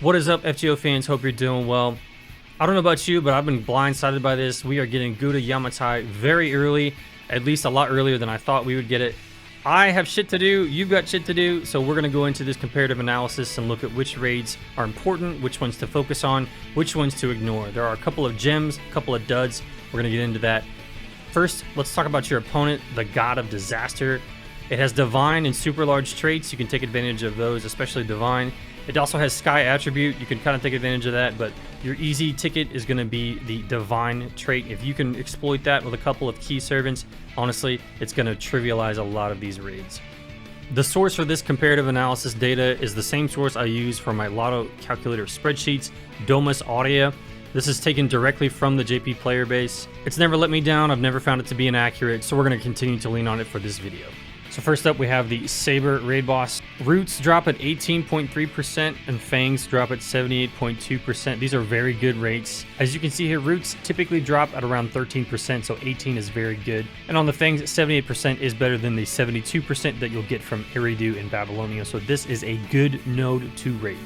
What is up, FGO fans? Hope you're doing well. I don't know about you, but I've been blindsided by this. We are getting Guda Yamatai very early, at least a lot earlier than I thought we would get it. I have shit to do, you've got shit to do, so we're going to go into this comparative analysis and look at which raids are important, which ones to focus on, which ones to ignore. There are a couple of gems, a couple of duds. We're going to get into that. First, let's talk about your opponent, the God of Disaster. It has Divine and super large traits. You can take advantage of those, especially Divine. It also has Sky attribute. You can kind of take advantage of that, but your easy ticket is going to be the Divine trait. If you can exploit that with a couple of key servants, honestly, it's going to trivialize a lot of these raids. The source for this comparative analysis data is the same source I use for my Lotto calculator spreadsheets, Domus Audio. This is taken directly from the JP player base. It's never let me down. I've never found it to be inaccurate, so we're going to continue to lean on it for this video. So first up, we have the Saber raid boss. Roots drop at 18.3% and Fangs drop at 78.2%. These are very good rates. As you can see here, Roots typically drop at around 13%, so 18 is very good. And on the Fangs, 78% is better than the 72% that you'll get from Eridu in Babylonia, so this is a good node to raid.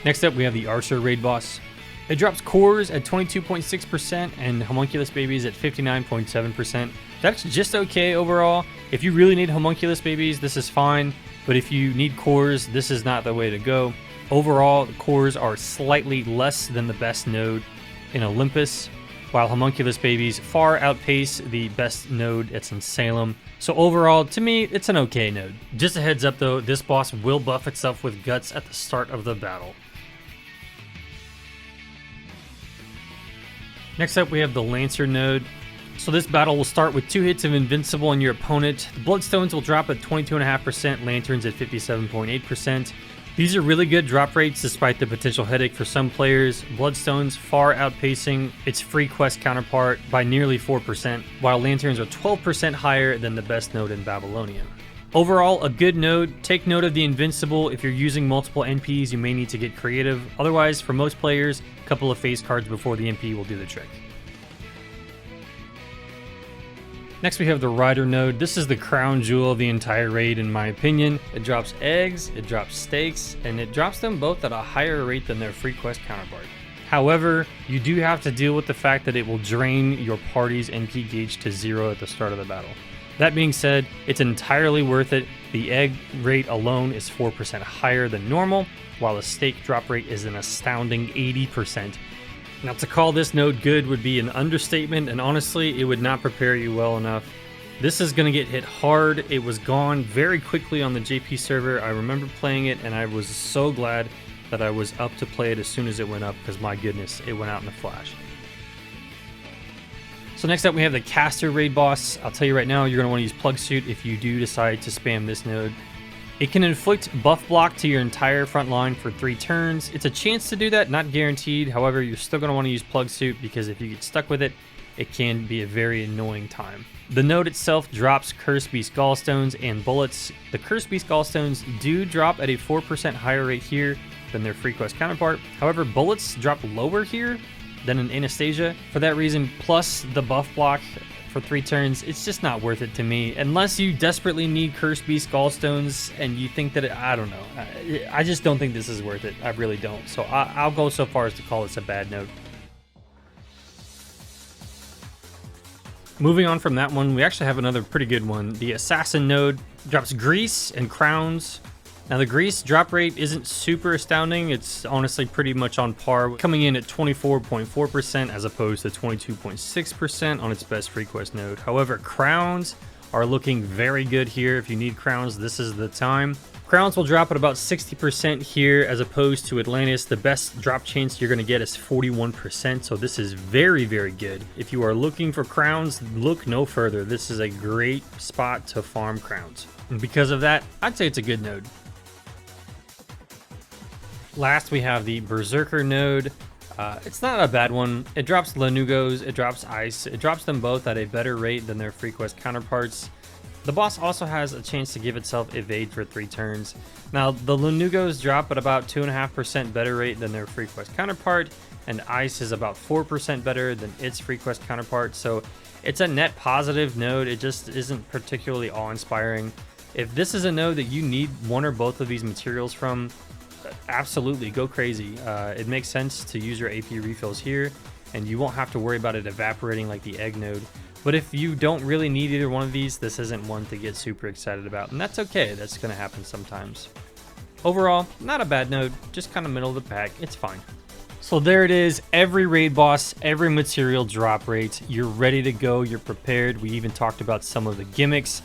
Next up, we have the Archer raid boss. It drops cores at 22.6% and homunculus babies at 59.7%. That's just okay overall. If you really need homunculus babies, this is fine. But if you need cores, this is not the way to go. Overall, the cores are slightly less than the best node in Olympus, while homunculus babies far outpace the best node that's in Salem. So overall, to me, it's an okay node. Just a heads up though, this boss will buff itself with guts at the start of the battle. Next up, we have the Lancer node. So this battle will start with 2 hits of Invincible on your opponent. The Bloodstones will drop at 22.5%, Lanterns at 57.8%. These are really good drop rates despite the potential headache for some players. Bloodstones far outpacing its free quest counterpart by nearly 4%, while Lanterns are 12% higher than the best node in Babylonia. Overall, a good node. Take note of the Invincible. If you're using multiple NPs, you may need to get creative. Otherwise, for most players, a couple of phase cards before the NP will do the trick. Next, we have the Rider node. This is the crown jewel of the entire raid, in my opinion. It drops eggs, it drops steaks, and it drops them both at a higher rate than their free quest counterpart. However, you do have to deal with the fact that it will drain your party's NP gauge to 0 at the start of the battle. That being said, it's entirely worth it. The egg rate alone is 4% higher than normal, while the steak drop rate is an astounding 80%. Now, to call this node good would be an understatement, and honestly, it would not prepare you well enough. This is going to get hit hard. It was gone very quickly on the JP server. I remember playing it, and I was so glad that I was up to play it as soon as it went up, because my goodness, it went out in a flash. So next up, we have the Caster raid boss. I'll tell you right now, you're going to want to use Plug Suit if you do decide to spam this node. It can inflict buff block to your entire front line for 3 turns. It's a chance to do that, not guaranteed. However, you're still going to want to use Plug Suit because if you get stuck with it, it can be a very annoying time. The node itself drops Curse Beast Gallstones and bullets. The Curse Beast Gallstones do drop at a 4% higher rate here than their free quest counterpart. However, bullets drop lower here than in Anastasia. For that reason, plus the buff block for 3 turns, it's just not worth it to me. Unless you desperately need Curse Beast Gallstones and you think that I don't know. I just don't think this is worth it. I really don't. So I'll go so far as to call this a bad node. Moving on from that one, we actually have another pretty good one. The Assassin node drops Grease and Crowns. Now, the Grease drop rate isn't super astounding. It's honestly pretty much on par, coming in at 24.4% as opposed to 22.6% on its best free quest node. However, Crowns are looking very good here. If you need Crowns, this is the time. Crowns will drop at about 60% here as opposed to Atlantis. The best drop chance you're going to get is 41%, so this is very, very good. If you are looking for Crowns, look no further. This is a great spot to farm Crowns. And because of that, I'd say it's a good node. Last, we have the Berserker node. It's not a bad one. It drops Lanugos, it drops Ice. It drops them both at a better rate than their free quest counterparts. The boss also has a chance to give itself evade for 3 turns. Now, the Lanugos drop at about 2.5% better rate than their free quest counterpart, and Ice is about 4% better than its free quest counterpart, so it's a net positive node. It just isn't particularly awe-inspiring. If this is a node that you need one or both of these materials from, absolutely go crazy. It makes sense to use your AP refills here, and you won't have to worry about it evaporating like the egg node. But if you don't really need either one of these, this isn't one to get super excited about, and that's okay. That's going to happen sometimes. Overall, not a bad node, just kind of middle of the pack. It's fine. So there it is, every raid boss, every material drop rate. You're ready to go, you're prepared. We even talked about some of the gimmicks.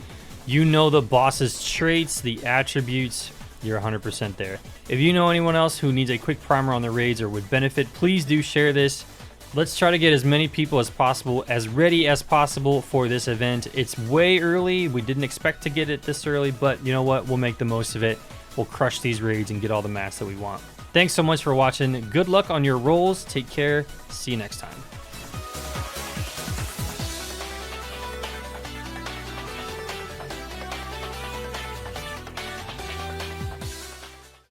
You know the boss's traits, the attributes. You're 100% there. If you know anyone else who needs a quick primer on the raids or would benefit, please do share this. Let's try to get as many people as possible, as ready as possible for this event. It's way early. We didn't expect to get it this early, but you know what? We'll make the most of it. We'll crush these raids and get all the mats that we want. Thanks so much for watching. Good luck on your rolls. Take care. See you next time.